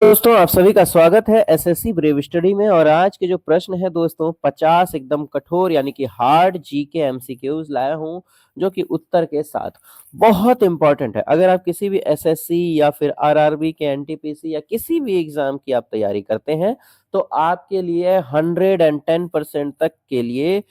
दोस्तों आप सभी का स्वागत है एसएससी ब्रेव स्टडी में। और आज के जो प्रश्न है दोस्तों 50 एकदम कठोर यानी कि हार्ड जीके एमसीक्यूज लाया हूं जो कि उत्तर के साथ बहुत इंपॉर्टेंट है। अगर आप किसी भी एसएससी या फिर आरआरबी के एनटीपीसी या किसी भी एग्जाम की आप तैयारी करते हैं तो आपके लिए 110% तक के लिए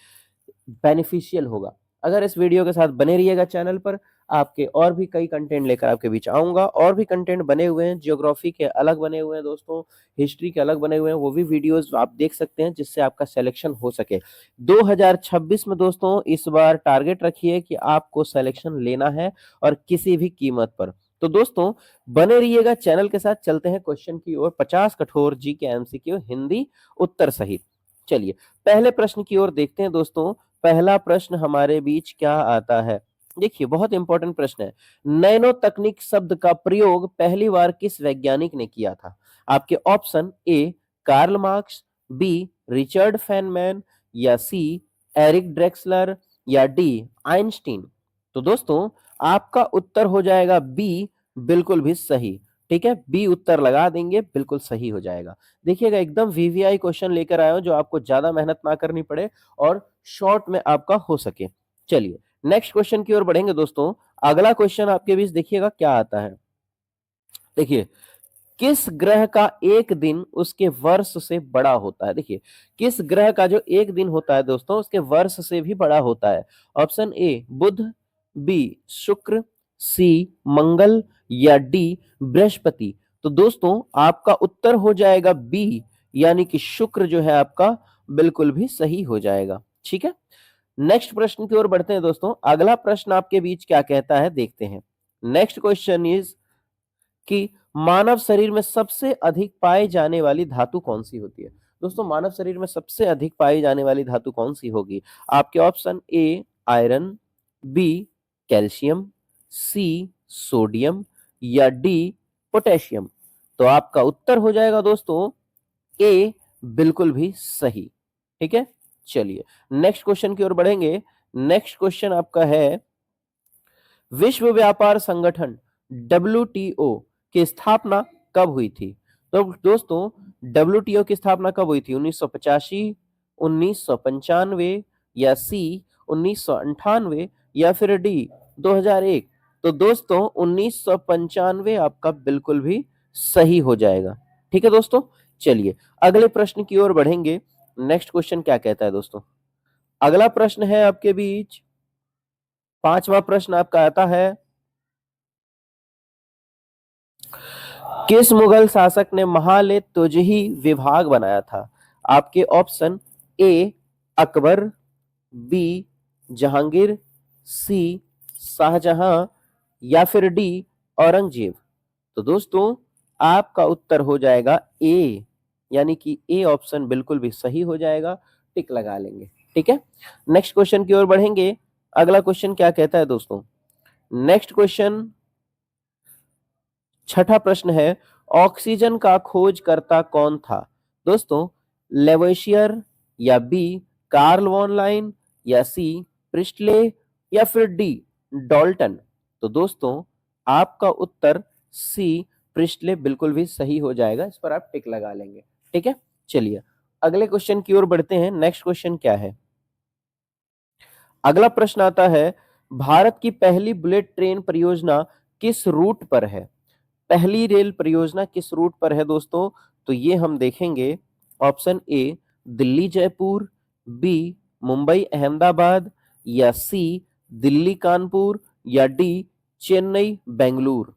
बेनिफिशियल होगा। अगर इस वीडियो के साथ बने रहिएगा चैनल पर, आपके और भी कई कंटेंट लेकर आपके बीच आऊंगा। और भी कंटेंट बने हुए हैं, ज्योग्राफी के अलग बने हुए हैं दोस्तों, हिस्ट्री के अलग बने हुए हैं, वो भी वीडियोस आप देख सकते हैं जिससे आपका सिलेक्शन हो सके 2026 में। दोस्तों इस बार टारगेट रखिए कि आपको सिलेक्शन लेना है और किसी भी कीमत पर। तो दोस्तों बने रहिएगा चैनल के साथ। चलते हैं क्वेश्चन की ओर। 50 कठोर जी के एमसीक्यू हिंदी उत्तर सहित। चलिए पहले प्रश्न की ओर देखते हैं दोस्तों। पहला प्रश्न हमारे बीच क्या आता है, देखिए बहुत इंपॉर्टेंट प्रश्न है। नैनो तकनीक शब्द का प्रयोग पहली बार किस वैज्ञानिक ने किया था? आपके option A Karl Marx, B Richard Feynman, या सी एरिक ड्रेक्सलर, या डी आइंस्टीन। तो दोस्तों आपका उत्तर हो जाएगा बी, बिल्कुल भी सही। ठीक है, बी उत्तर लगा देंगे, बिल्कुल सही हो जाएगा। देखिएगा एकदम वीवीआई क्वेश्चन लेकर आया हूं जो आपको ज्यादा मेहनत ना करनी पड़े और शॉर्ट में आपका हो सके। चलिए नेक्स्ट क्वेश्चन की ओर बढ़ेंगे दोस्तों। अगला क्वेश्चन आपके बीच देखिएगा क्या आता है। देखिए किस ग्रह का एक दिन उसके वर्ष से बड़ा होता है? देखिए किस ग्रह का जो एक दिन होता है दोस्तों उसके वर्ष से भी बड़ा होता है? ऑप्शन ए बुध, बी शुक्र, सी मंगल, या डी बृहस्पति। तो दोस्तों आपका उत्तर हो जाएगा बी, यानी कि शुक्र जो है आपका बिल्कुल भी सही हो जाएगा। ठीक है, नेक्स्ट प्रश्न की ओर बढ़ते हैं दोस्तों। अगला प्रश्न आपके बीच क्या कहता है देखते हैं। नेक्स्ट क्वेश्चन इज कि मानव शरीर में सबसे अधिक पाई जाने वाली धातु कौन सी होती है? दोस्तों मानव शरीर में सबसे अधिक पाई जाने वाली धातु कौन सी होगी? आपके option A iron, B calcium, C sodium, या डी पोटेशियम। तो आपका उत्तर हो जाएगा दोस्तों ए, बिल्कुल भी सही। ठीक है, चलिए नेक्स्ट क्वेश्चन की ओर बढ़ेंगे। नेक्स्ट क्वेश्चन आपका है विश्व व्यापार संगठन डब्ल्यूटीओ की स्थापना कब हुई थी? तो दोस्तों डब्ल्यूटीओ की स्थापना कब हुई थी? 1985, 1995, या सी 1998, या फिर डी 2001। तो दोस्तों 1995 आपका बिल्कुल भी सही हो जाएगा। ठीक है दोस्तों, चलिए अगले प्रश्न की ओर बढ़ेंगे। नेक्स्ट क्वेश्चन क्या कहता है दोस्तों? अगला प्रश्न है आपके बीच, पांचवा प्रश्न आपका आता है किस मुगल शासक ने महाले तुजही विभाग बनाया था? आपके option A Akbar, B Jahangir, C Shahjahan, या फिर डी औरंगजेब। तो दोस्तों आपका उत्तर हो जाएगा ए, यानी कि ए ऑप्शन बिल्कुल भी सही हो जाएगा। टिक लगा लेंगे। ठीक है, नेक्स्ट क्वेश्चन की ओर बढ़ेंगे। अगला क्वेश्चन क्या कहता है दोस्तों? नेक्स्ट क्वेश्चन छठा प्रश्न है ऑक्सीजन का खोजकर्ता कौन था? दोस्तों लेवोसियर, या बी कार्ल वॉन लाइन, या सी प्रिस्टले, या फिर डी डॉल्टन। तो दोस्तों आपका उत्तर सी प्रिस्टले बिल्कुल भी सही हो जाएगा। इस पर आप टिक लगा लेंगे। ठीक है, चलिए अगले क्वेश्चन की ओर बढ़ते हैं। नेक्स्ट क्वेश्चन क्या है? अगला प्रश्न आता है भारत की पहली बुलेट ट्रेन परियोजना किस रूट पर है? पहली रेल परियोजना किस रूट पर है दोस्तों? तो ये हम देखेंगे। Option A Delhi Jaipur, B Mumbai Ahmedabad, या सी दिल्ली कानपुर, या डी चेन्नई बेंगलुरु।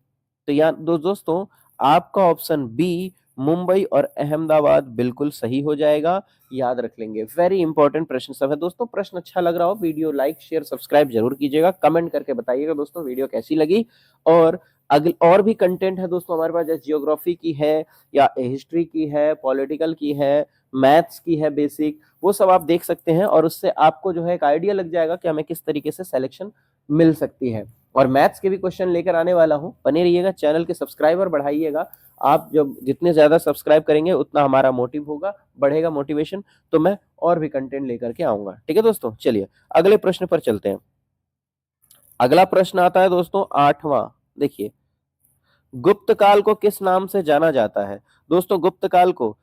तो यहाँ दोस्तों आपका ऑप्शन बी मुंबई और अहमदाबाद बिल्कुल सही हो जाएगा। याद रख लेंगे, वेरी इंपॉर्टेंट प्रश्न सब है दोस्तों। प्रश्न अच्छा लग रहा हो वीडियो लाइक शेयर सब्सक्राइब जरूर कीजिएगा, कमेंट करके बताइएगा दोस्तों वीडियो कैसी लगी। और अगले और भी कंटेंट है दोस्तों हमारे पास, जैसे जियोग्राफी की है, या हिस्ट्री की है, पॉलिटिकल की है, मैथ्स की है बेसिक, वो सब आप देख सकते हैं। और उससे आपको जो है एक आइडिया लग जाएगा कि हमें किस तरीके से सिलेक्शन मिल सकती है। और मैथ्स के भी क्वेश्चन लेकर आने वाला हूं, बने रहिएगा, चैनल के सब्सक्राइबर बढ़ाइएगा। आप जब जितने ज्यादा सब्सक्राइब करेंगे उतना हमारा मोटिव होगा, बढ़ेगा मोटिवेशन, तो मैं और भी कंटेंट लेकर के आऊंगा। ठीक है दोस्तों, चलिए अगले प्रश्न पर चलते हैं। अगला प्रश्न आता है दोस्तों आठवां। देखिए गुप्त काल को किस नाम से जाना जाता है? दोस्तों गुप्त काल को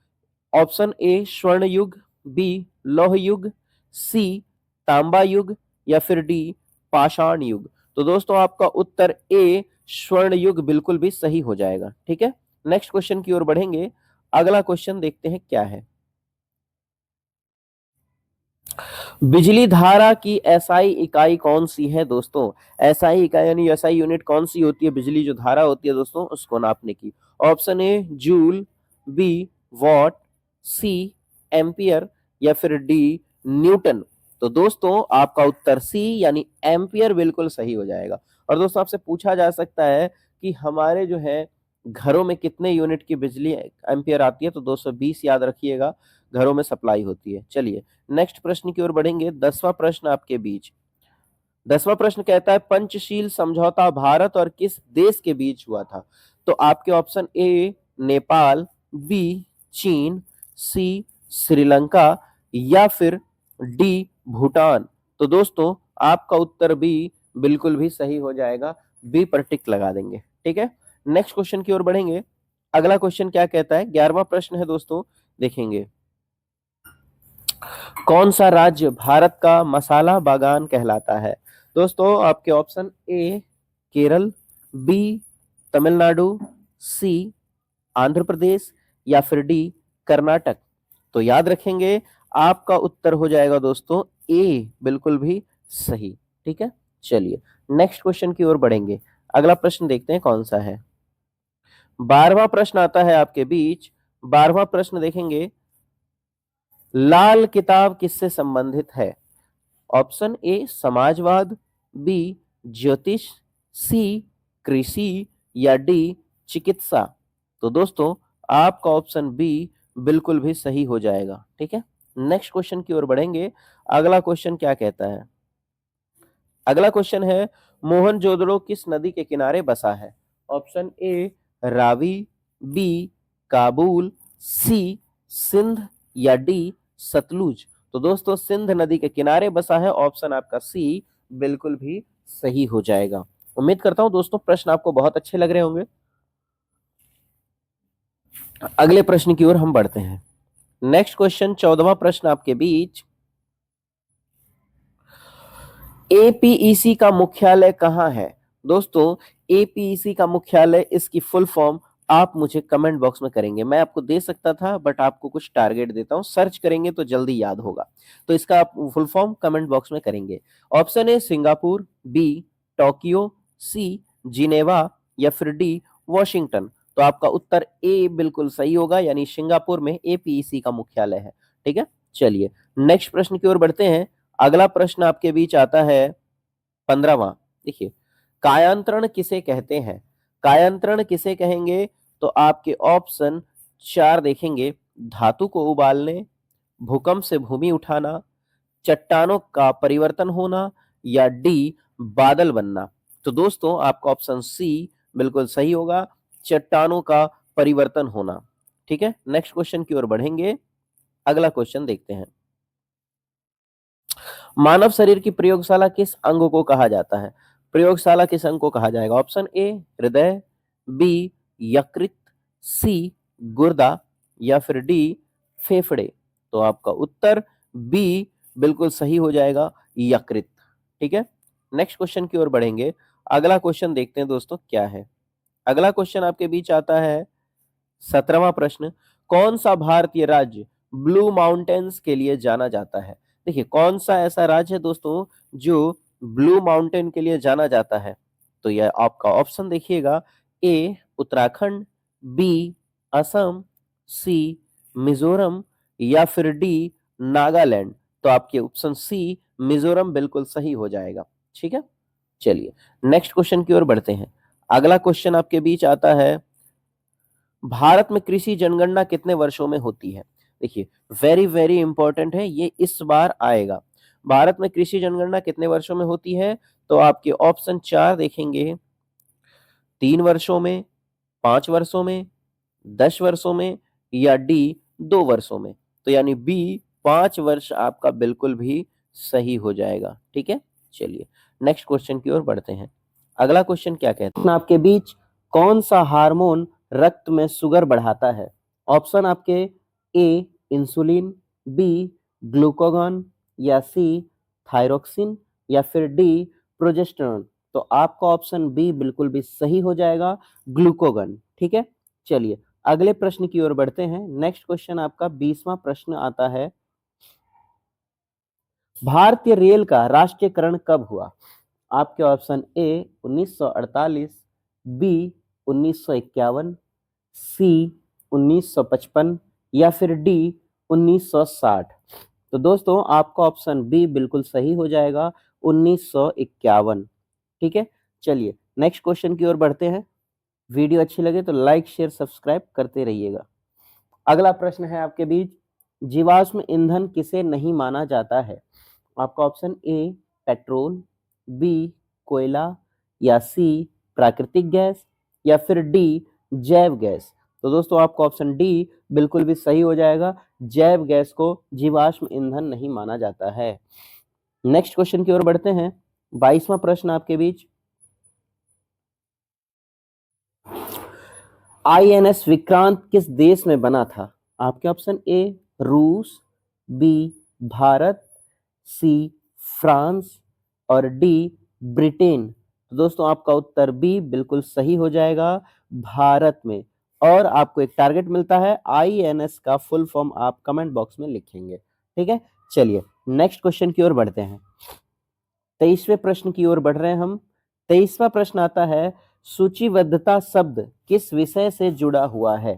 ऑप्शन ए स्वर्ण युग, बी लौह युग, सी तांबा युग या फिर डी पाषाण युग। तो दोस्तों आपका उत्तर ए स्वर्ण युग बिल्कुल भी सही हो जाएगा। ठीक है, नेक्स्ट क्वेश्चन की ओर बढ़ेंगे। अगला क्वेश्चन देखते हैं क्या है। बिजली धारा की एसआई इकाई कौन सी है दोस्तों? एसआई इकाई यानी एसआई यूनिट कौन सी होती है बिजली जो धारा होती है दोस्तों उसको नापने की? Option A joule, B watt, C ampere या फिर डी न्यूटन। तो दोस्तों आपका उत्तर सी यानी एम्पियर बिल्कुल सही हो जाएगा। और दोस्तों आपसे पूछा जा सकता है कि हमारे जो है घरों में कितने यूनिट की बिजली एम्पियर आती है? तो 220 याद रखिएगा घरों में सप्लाई होती है। चलिए नेक्स्ट प्रश्न की ओर बढ़ेंगे। 10वां प्रश्न आपके बीच। 10वां प्रश्न कहता है पंचशील समझौता भारत और किस देश के बीच हुआ था? तो आपके ऑप्शन ए नेपाल, बी चीन, सी श्रीलंका या फिर डी भूटान। तो दोस्तों आपका उत्तर बी बिल्कुल भी सही हो जाएगा। बी पर टिक लगा देंगे। ठीक है, नेक्स्ट क्वेश्चन की ओर बढ़ेंगे। अगला क्वेश्चन क्या कहता है? 11वां प्रश्न है दोस्तों, देखेंगे। कौन सा राज्य भारत का मसाला बागान कहलाता है? दोस्तों आपके option A Kerala, B Tamil Nadu, C Andhra Pradesh या फिर डी कर्नाटक। तो याद रखेंगे आपका उत्तर हो जाएगा दोस्तों ए बिल्कुल भी सही। ठीक है, चलिए नेक्स्ट क्वेश्चन की ओर बढ़ेंगे। अगला प्रश्न देखते हैं कौन सा है। 12वां प्रश्न आता है आपके बीच। 12वां प्रश्न देखेंगे, लाल किताब किससे संबंधित है? ऑप्शन ए समाजवाद, बी ज्योतिष, सी कृषि या डी चिकित्सा। तो दोस्तों आपका ऑप्शन बी बिल्कुल भी सही हो जाएगा। ठीक है, नेक्स्ट क्वेश्चन की ओर बढ़ेंगे। अगला क्वेश्चन क्या कहता है? अगला क्वेश्चन है मोहनजोदड़ो किस नदी के किनारे बसा है? Option A Ravi, B Kabul, C Sindh या डी सतलुज। तो दोस्तों सिंध नदी के किनारे बसा है। ऑप्शन आपका सी बिल्कुल भी सही हो जाएगा। उम्मीद करता हूं दोस्तों प्रश्न आपको बहुत अच्छे लग रहे होंगे। अगले प्रश्न की ओर हम बढ़ते हैं। नेक्स्ट क्वेश्चन 14वां प्रश्न आपके बीच। एपीईसी का मुख्यालय कहाँ है? दोस्तों एपीईसी का मुख्यालय, इसकी फुल फॉर्म आप मुझे कमेंट बॉक्स में करेंगे। मैं आपको दे सकता था बट आपको कुछ टारगेट देता हूं, सर्च करेंगे तो जल्दी याद होगा। तो इसका आप फुल फॉर्म कमेंट बॉक्स में करेंगे। Option A Singapore, B Tokyo, C Geneva या फिर डी वॉशिंगटन। तो आपका उत्तर ए बिल्कुल सही होगा, यानी सिंगापुर में एपीईसी का मुख्यालय है। ठीक है, चलिए नेक्स्ट प्रश्न की ओर बढ़ते हैं। अगला प्रश्न आपके बीच आता है 15वां। देखिए, कायांतरण किसे कहते हैं? कायांतरण किसे कहेंगे? तो आपके ऑप्शन 4 देखेंगे। धातु को उबालने, भूकंप से भूमि उठाना, चट्टानों का परिवर्तन होना या डी बादल बनना। तो दोस्तों आपका ऑप्शन सी बिल्कुल सही होगा, चट्टानों का परिवर्तन होना। ठीक है, नेक्स्ट क्वेश्चन की ओर बढ़ेंगे। अगला क्वेश्चन देखते हैं। मानव शरीर की प्रयोगशाला किस अंग को कहा जाता है? प्रयोगशाला किस अंग को कहा जाएगा? ऑप्शन ए हृदय, बी यकृत, सी गुर्दा या फिर डी फेफड़े। तो आपका उत्तर बी बिल्कुल सही हो जाएगा, यकृत। ठीक है, नेक्स्ट क्वेश्चन की ओर बढ़ेंगे। अगला क्वेश्चन देखते हैं दोस्तों क्या है। अगला क्वेश्चन आपके बीच आता है 17वां प्रश्न। कौन सा भारतीय राज्य ब्लू माउंटेन्स के लिए जाना जाता है? देखिए कौन सा ऐसा राज्य है दोस्तों जो ब्लू माउंटेन के लिए जाना जाता है? तो यह आपका ऑप्शन देखिएगा। ए उत्तराखंड, बी असम, सी मिजोरम या फिर डी नागालैंड। तो आपके ऑप्शन सी मिजोरम बिल्कुल सही हो जाएगा। ठीक है, चलिए नेक्स्ट क्वेश्चन की ओर बढ़ते हैं। अगला क्वेश्चन आपके बीच आता है, भारत में कृषि जनगणना कितने वर्षों में होती है? देखिए वेरी वेरी इंपॉर्टेंट है ये, इस बार आएगा। भारत में कृषि जनगणना कितने वर्षों में होती है? तो आपके ऑप्शन 4 देखेंगे। 3 वर्षों में, 5 वर्षों में, 10 वर्षों में या डी 2 वर्षों में। तो यानी बी 5 वर्ष आपका बिल्कुल भी सही हो जाएगा। ठीक है, चलिए नेक्स्ट क्वेश्चन की ओर बढ़ते हैं। अगला क्वेश्चन क्या कहते हैं आपके बीच? कौन सा हार्मोन रक्त में शुगर बढ़ाता है? ऑप्शन आपके ए इंसुलिन, बी ग्लूकागॉन, या सी थायरोक्सिन, या फिर डी प्रोजेस्टेरोन। तो आपका ऑप्शन बी बिल्कुल भी सही हो जाएगा, ग्लूकागॉन। ठीक है, चलिए अगले प्रश्न की ओर बढ़ते हैं। नेक्स्ट क्वेश्चन आपका 20वां प्रश्न आता है, भारतीय रेल का राष्ट्रीयकरण कब हुआ? आपके ऑप्शन ए 1948, बी 1951, सी 1955, या फिर डी 1960। तो दोस्तों आपका ऑप्शन बी बिल्कुल सही हो जाएगा, 1951। ठीक है, चलिए नेक्स्ट क्वेश्चन की ओर बढ़ते हैं। वीडियो अच्छी लगे तो लाइक शेयर सब्सक्राइब करते रहिएगा। अगला प्रश्न है आपके बीच, जीवाश्म ईंधन किसे नहीं माना जाता है? आपका ऑप्शन ए पेट्रोल, बी कोयला, या सी प्राकृतिक गैस, या फिर डी जैव गैस। तो दोस्तों आपका ऑप्शन डी बिल्कुल भी सही हो जाएगा, जैव गैस को जीवाश्म ईंधन नहीं माना जाता है। नेक्स्ट क्वेश्चन की ओर बढ़ते हैं। 22वां प्रश्न आपके बीच, आईएनएस विक्रांत किस देश में बना था? आपके ऑप्शन ए रूस, बी भारत, सी फ्रांस, और डी ब्रिटेन। तो दोस्तों आपका उत्तर बी बिल्कुल सही हो जाएगा, भारत में। और आपको एक टारगेट मिलता है, आईएनएस का फुल फॉर्म आप कमेंट बॉक्स में लिखेंगे। ठीक है, चलिए नेक्स्ट क्वेश्चन की ओर बढ़ते हैं। 23वें प्रश्न की ओर बढ़ रहे हैं हम। 23वां प्रश्न आता है, सूचीबद्धता शब्द किस विषय से जुड़ा हुआ है?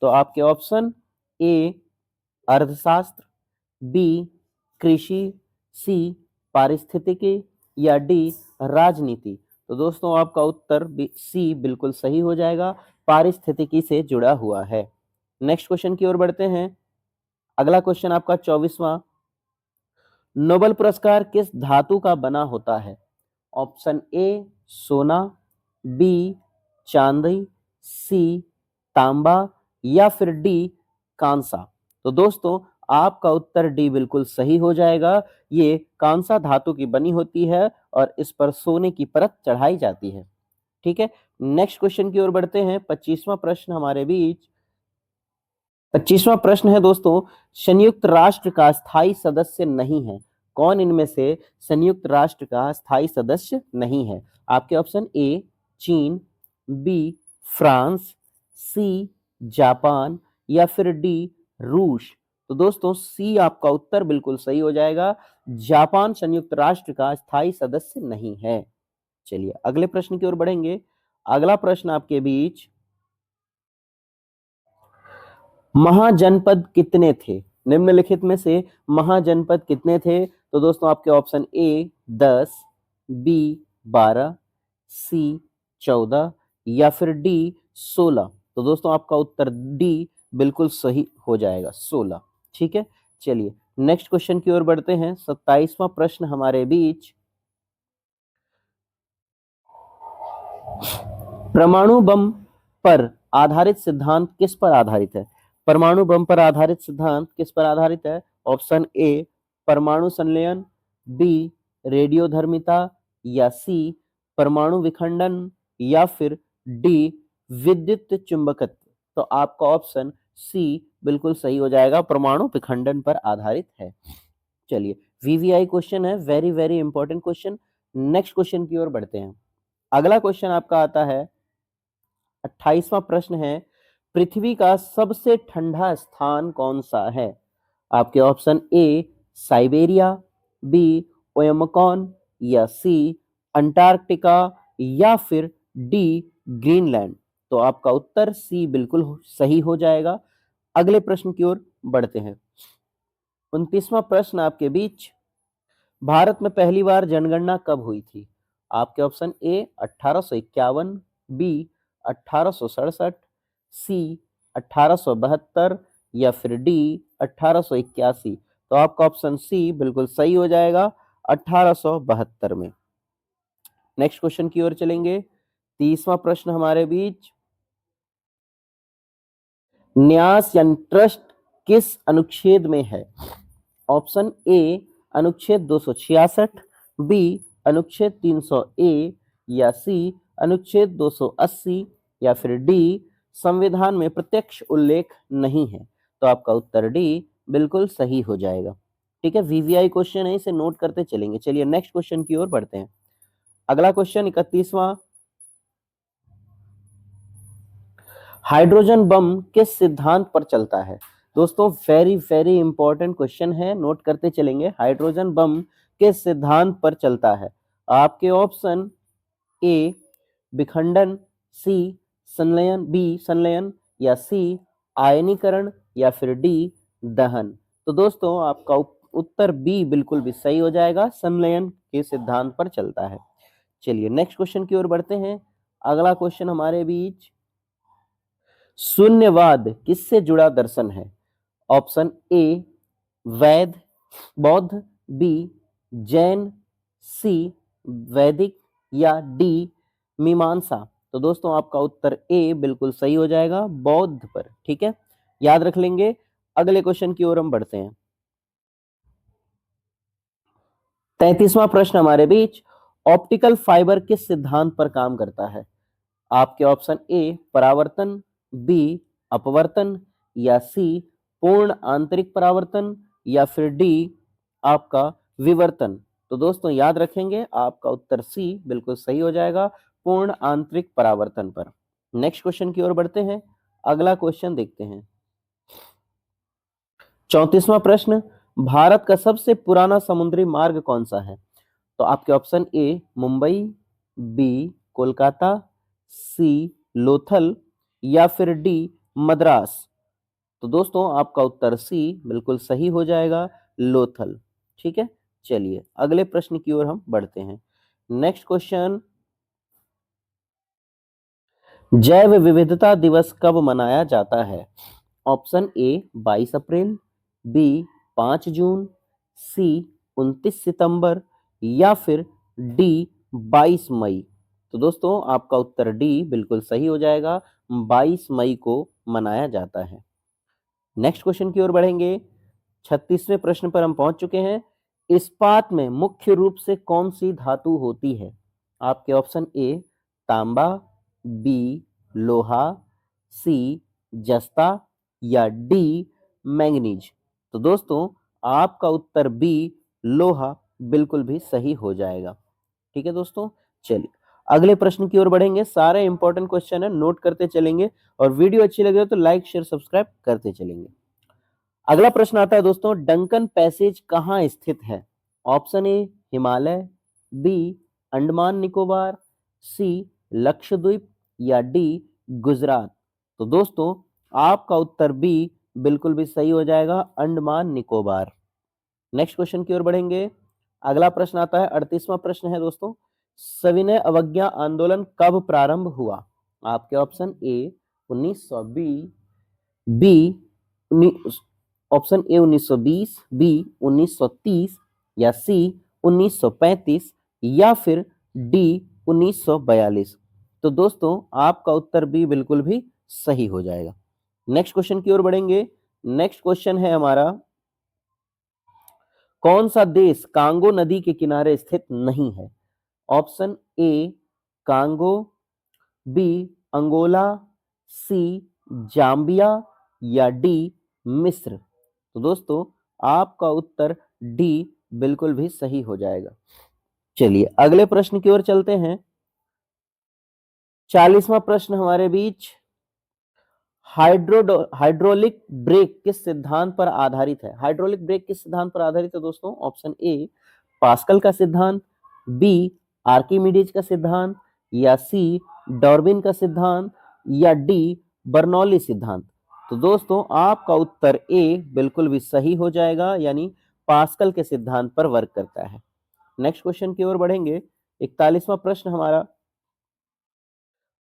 तो आपके ऑप्शन ए अर्थशास्त्र, बी कृषि, सी पारिस्थितिकी, या डी राजनीति। तो दोस्तों आपका उत्तर सी बिल्कुल सही हो जाएगा, पारिस्थितिकी से जुड़ा हुआ है। नेक्स्ट क्वेश्चन की ओर बढ़ते हैं। अगला क्वेश्चन आपका 24वां, नोबेल पुरस्कार किस धातु का बना होता है? ऑप्शन ए सोना, बी चांदी, सी तांबा, या फिर डी कांसा। तो दोस्तों आपका उत्तर डी बिल्कुल सही हो जाएगा, ये कांसा धातु की बनी होती है और इस पर सोने की परत चढ़ाई जाती है। ठीक है, नेक्स्ट क्वेश्चन की ओर बढ़ते हैं। 25वां प्रश्न हमारे बीच, 25वां प्रश्न है दोस्तों, संयुक्त राष्ट्र का स्थायी सदस्य नहीं है, कौन इनमें से संयुक्त राष्ट्र का स्थायी सदस्य नहीं है? आपके ऑप्शन ए चीन, बी फ्रांस, सी जापान, या फिर डी रूस। तो दोस्तों सी आपका उत्तर बिल्कुल सही हो जाएगा, जापान संयुक्त राष्ट्र का स्थायी सदस्य नहीं है। चलिए अगले प्रश्न की ओर बढ़ेंगे। अगला प्रश्न आपके बीच, महाजनपद कितने थे? निम्नलिखित में से महाजनपद कितने थे? तो दोस्तों आपके ऑप्शन ए 10, बी 12, सी 14, या फिर डी 16। तो दोस्तों आपका उत्तर डी बिल्कुल सही हो जाएगा, 16। ठीक है, चलिए नेक्स्ट क्वेश्चन की ओर बढ़ते हैं। 27वां प्रश्न हमारे बीच, परमाणु बम पर आधारित सिद्धांत किस पर आधारित है? परमाणु बम पर आधारित सिद्धांत किस पर आधारित है? ऑप्शन ए परमाणु संलयन, बी रेडियोधर्मिता, या सी परमाणु विखंडन, या फिर डी विद्युत चुंबकत्व। तो आपका ऑप्शन सी बिल्कुल सही हो जाएगा, परमाणु विखंडन पर आधारित है। चलिए वीवीआई क्वेश्चन है, very very important question. Next question की ओर बढ़ते हैं। अगला क्वेश्चन आपका आता है, 28वां प्रश्न है, पृथ्वी का सबसे ठंडा स्थान कौन सा है? आपके ऑप्शन ए साइबेरिया, बी ओयमकॉन, या सी अंटार्कटिका, या फिर डी ग्रीनलैंड। तो आपका उत्तर सी बिल्कुल सही हो जाएगा। अगले प्रश्न की ओर बढ़ते हैं। 29वां प्रश्न आपके बीच, भारत में पहली बार जनगणना कब हुई थी? आपके ऑप्शन ए 1851, बी 1867, सी 1872, या फिर डी 1881। तो आपका ऑप्शन सी बिल्कुल सही हो जाएगा, 1872 में। नेक्स्ट क्वेश्चन की ओर चलेंगे। 30वां प्रश्न हमारे बीच, न्यास यानी ट्रस्ट किस अनुच्छेद में है? ऑप्शन ए अनुच्छेद 266, बी अनुच्छेद 300 ए, या सी अनुच्छेद 280, या फिर डी संविधान में प्रत्यक्ष उल्लेख नहीं है। तो आपका उत्तर डी बिल्कुल सही हो जाएगा। ठीक है, वीवीआई क्वेश्चन है, इसे नोट करते चलेंगे। चलिए नेक्स्ट क्वेश्चन की ओर बढ़ते हैं। अगला क्वेश्चन 31वां, हाइड्रोजन बम किस सिद्धांत पर चलता है? दोस्तों वेरी वेरी इंपॉर्टेंट क्वेश्चन है, नोट करते चलेंगे। हाइड्रोजन बम किस सिद्धांत पर चलता है? आपके ऑप्शन ए विखंडन, सी संलयन, बी संलयन, या सी आयनीकरण, या फिर डी दहन। तो दोस्तों आपका उत्तर बी बिल्कुल भी सही हो जाएगा, संलयन के सिद्धांत पर चलता है। चलिए नेक्स्ट क्वेश्चन की ओर बढ़ते हैं। अगला क्वेश्चन हमारे बीच, शून्यवाद किससे जुड़ा दर्शन है? ऑप्शन ए वैद बौद्ध, बी जैन, सी वैदिक, या डी मीमांसा। तो दोस्तों आपका उत्तर ए बिल्कुल सही हो जाएगा, बौद्ध पर। ठीक है, याद रख लेंगे। अगले क्वेश्चन की ओर हम बढ़ते हैं। 33वां प्रश्न हमारे बीच, ऑप्टिकल फाइबर किस सिद्धांत पर काम करता है? आपके ऑप्शन ए परावर्तन, बी अपवर्तन, या सी पूर्ण आंतरिक परावर्तन, या फिर डी आपका विवर्तन। तो दोस्तों याद रखेंगे, आपका उत्तर सी बिल्कुल सही हो जाएगा, पूर्ण आंतरिक परावर्तन पर। नेक्स्ट क्वेश्चन की ओर बढ़ते हैं। अगला क्वेश्चन देखते हैं। 34वां प्रश्न, भारत का सबसे पुराना समुद्री मार्ग कौन सा है? तो आपके option A Mumbai, B Kolkata, C Lothal, या फिर डी मद्रास। तो दोस्तों आपका उत्तर सी बिल्कुल सही हो जाएगा, लोथल। ठीक है, चलिए अगले प्रश्न की ओर हम बढ़ते हैं। नेक्स्ट क्वेश्चन, जैव विविधता दिवस कब मनाया जाता है? ऑप्शन ए 22 अप्रैल, बी 5 जून, सी 29 सितंबर, या फिर डी 22 मई। तो दोस्तों आपका उत्तर डी बिल्कुल सही हो जाएगा, 22 मई को मनाया जाता है। नेक्स्ट क्वेश्चन की ओर बढ़ेंगे। 36वें प्रश्न पर हम पहुंच चुके हैं। इस्पात में मुख्य रूप से कौन सी धातु होती है? आपके ऑप्शन ए तांबा, बी लोहा, सी जस्ता, या डी मैंगनीज। तो दोस्तों आपका उत्तर बी लोहा बिल्कुल भी सही हो जाएगा। ठीक है दोस्तों, चलिए अगले प्रश्न की ओर बढ़ेंगे। सारे इंपॉर्टेंट क्वेश्चन है, नोट करते चलेंगे, और वीडियो अच्छी लगे तो लाइक शेयर सब्सक्राइब करते चलेंगे। अगला प्रश्न आता है दोस्तों, डंकन पैसेज कहाँ स्थित है? Option A Himalaya, B Andaman Nicobar, C Lakshadweep, या डी गुजरात। तो दोस्तों आपका उत्तर बी बिल्कुल भी सही हो जाएगा, अंडमान निकोबार। नेक्स्ट क्वेश्चन की ओर बढ़ेंगे। अगला प्रश्न आता है, 38वां प्रश्न है दोस्तों, सविनय अवज्ञा आंदोलन कब प्रारंभ हुआ? आपके option A 1920, B option A 1920, B 1930, या सी 1935, या फिर डी 1942। तो दोस्तों आपका उत्तर बी बिल्कुल भी सही हो जाएगा। नेक्स्ट क्वेश्चन की ओर बढ़ेंगे। नेक्स्ट क्वेश्चन है हमारा, कौन सा देश कांगो नदी के किनारे स्थित नहीं है? Option A Congo, B Angola, C Zambia, या डी मिस्र। तो दोस्तों आपका उत्तर डी बिल्कुल भी सही हो जाएगा। चलिए अगले प्रश्न की ओर चलते हैं। 40वां प्रश्न हमारे बीच, हाइड्रोलिक ब्रेक किस सिद्धांत पर आधारित है? हाइड्रोलिक ब्रेक किस सिद्धांत पर आधारित है दोस्तों? ऑप्शन ए पास्कल का सिद्धांत, बी आर्किमिडीज का सिद्धांत, या सी डार्विन का सिद्धांत, या डी बर्नौली सिद्धांत। तो दोस्तों आपका उत्तर ए बिल्कुल भी सही हो जाएगा, यानी पास्कल के सिद्धांत पर वर्क करता है। नेक्स्ट क्वेश्चन की ओर बढ़ेंगे। 41वां प्रश्न हमारा,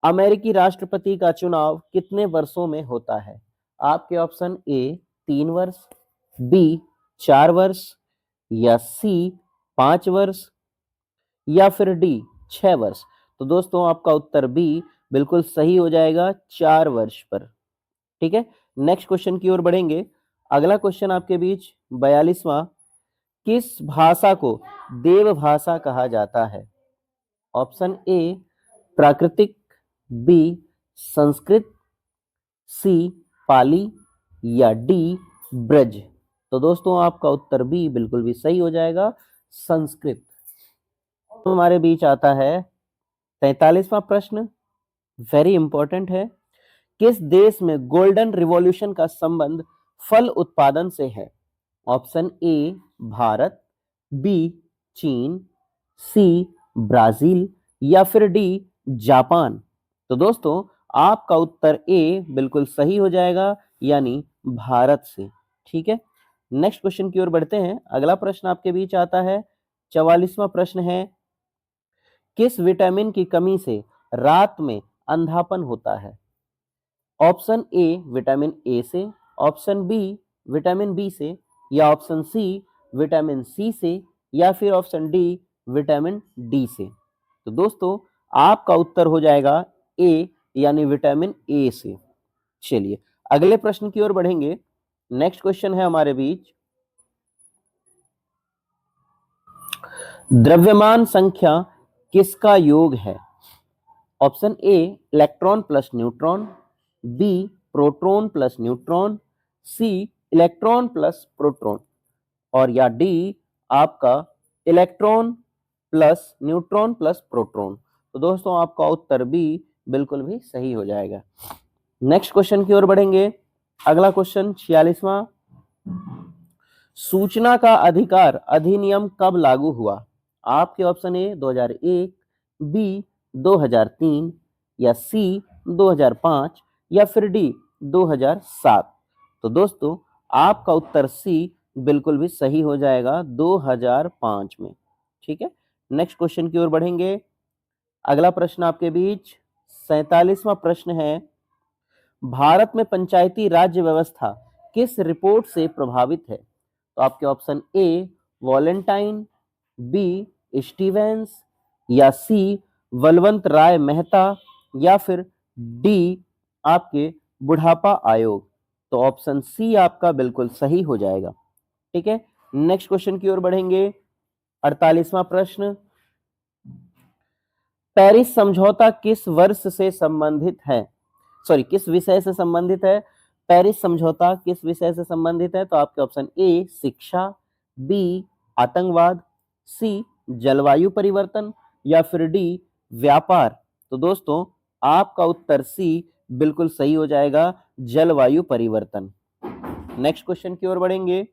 अमेरिकी राष्ट्रपति का चुनाव कितने वर्षों में होता है? आपके ऑप्शन ए 3 वर्ष, बी 4 वर्ष, या सी 5 वर्ष, या फिर डी 6 वर्ष। तो दोस्तों आपका उत्तर बी बिल्कुल सही हो जाएगा, 4 वर्ष पर। ठीक है, नेक्स्ट क्वेश्चन की ओर बढ़ेंगे। अगला क्वेश्चन आपके बीच 42वां, किस भाषा को देव भाषा कहा जाता है? ऑप्शन ए प्राकृतिक, बी संस्कृत, सी पाली या डी ब्रज। तो दोस्तों आपका उत्तर बी बिल्कुल भी सही हो जाएगा, संस्कृत। तो हमारे बीच आता है 43वां प्रश्न, वेरी इंपॉर्टेंट है। किस देश में गोल्डन रिवॉल्यूशन का संबंध फल उत्पादन से है? ऑप्शन ए भारत, बी चीन, सी ब्राजील या फिर डी जापान। तो दोस्तों आपका उत्तर ए बिल्कुल सही हो जाएगा, यानी भारत से। ठीक है, नेक्स्ट क्वेश्चन की ओर बढ़ते हैं। अगला प्रश्न आपके बीच आता है 44वां प्रश्न है, किस विटामिन की कमी से रात में अंधापन होता है? ऑप्शन ए विटामिन ए से, ऑप्शन बी विटामिन बी से, या ऑप्शन सी विटामिन सी से, या फिर ऑप्शन डी विटामिन डी से। तो दोस्तों आपका उत्तर हो जाएगा ए, यानी विटामिन ए से। चलिए अगले प्रश्न की ओर बढ़ेंगे। नेक्स्ट क्वेश्चन है हमारे बीच, द्रव्यमान संख्या किसका योग है? Option A electron plus neutron, B proton plus neutron, C electron plus proton, और या डी आपका electron plus neutron plus proton. तो दोस्तों आपका उत्तर बी बिल्कुल भी सही हो जाएगा। नेक्स्ट क्वेश्चन की ओर बढ़ेंगे। अगला क्वेश्चन 46वां, सूचना का अधिकार अधिनियम कब लागू हुआ? आपके ऑप्शन ए 2001, बी 2003, या सी 2005, या फिर डी 2007। तो दोस्तों आपका उत्तर सी बिल्कुल भी सही हो जाएगा, 2005 में। ठीक है, नेक्स्ट क्वेश्चन की ओर बढ़ेंगे। अगला प्रश्न आपके बीच 47वां प्रश्न है, भारत में पंचायती राज्य व्यवस्था किस रिपोर्ट से प्रभावित है? तो आपके ऑप्शन ए वॉलेंटाइन, बी स्टीवेंस, या सी बलवंत राय मेहता, या फिर डी आपके बुढ़ापा आयोग। तो ऑप्शन सी आपका बिल्कुल सही हो जाएगा। ठीक है, नेक्स्ट क्वेश्चन की ओर बढ़ेंगे। 48वां प्रश्न, पेरिस समझौता किस वर्ष से संबंधित है? सॉरी, किस विषय से संबंधित है? पेरिस समझौता किस विषय से संबंधित है? तो आपके ऑप्शन ए शिक्षा, बी आतंकवाद, सी जलवायु परिवर्तन, या फिर डी व्यापार। तो दोस्तों आपका उत्तर सी बिल्कुल सही हो जाएगा, जलवायु परिवर्तन। नेक्स्ट क्वेश्चन की ओर बढ़ेंगे।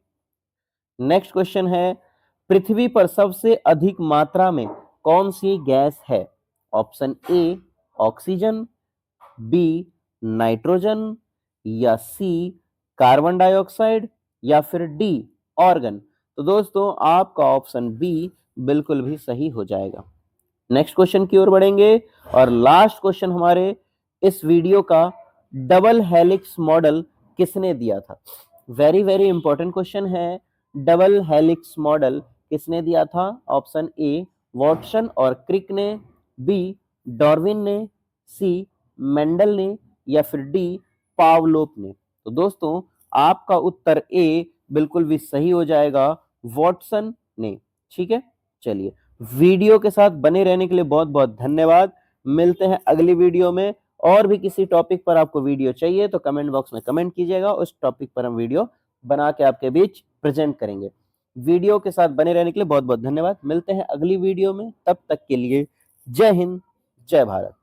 नेक्स्ट क्वेश्चन है, पृथ्वी पर सबसे अधिक मात्रा में कौन सी गैस है? Option A oxygen, B nitrogen, या सी कार्बन डाइऑक्साइड, या फिर डी ऑर्गन। तो दोस्तों आपका ऑप्शन बी बिल्कुल भी सही हो जाएगा। नेक्स्ट क्वेश्चन की ओर बढ़ेंगे और लास्ट क्वेश्चन हमारे इस वीडियो का, डबल हेलिक्स मॉडल किसने दिया था? वेरी वेरी इंपॉर्टेंट क्वेश्चन है। डबल हेलिक्स मॉडल किसने दिया था? ऑप्शन ए वॉटसन और क्रिक ने, बी डार्विन ने, सी मेंडल ने, या फिर डी पावलोव ने। तो दोस्तों आपका उत्तर ए बिल्कुल भी सही हो जाएगा, वॉटसन ने। ठीक है, चलिए वीडियो के साथ बने रहने के लिए बहुत बहुत धन्यवाद। मिलते हैं अगली वीडियो में। और भी किसी टॉपिक पर आपको वीडियो चाहिए तो कमेंट बॉक्स में कमेंट कीजिएगा, उस टॉपिक पर हम वीडियो बना के आपके बीच प्रेजेंट करेंगे। वीडियो के साथ बने रहने के लिए बहुत बहुत धन्यवाद। मिलते हैं अगली वीडियो में, तब तक के लिए जय हिंद, जय भारत।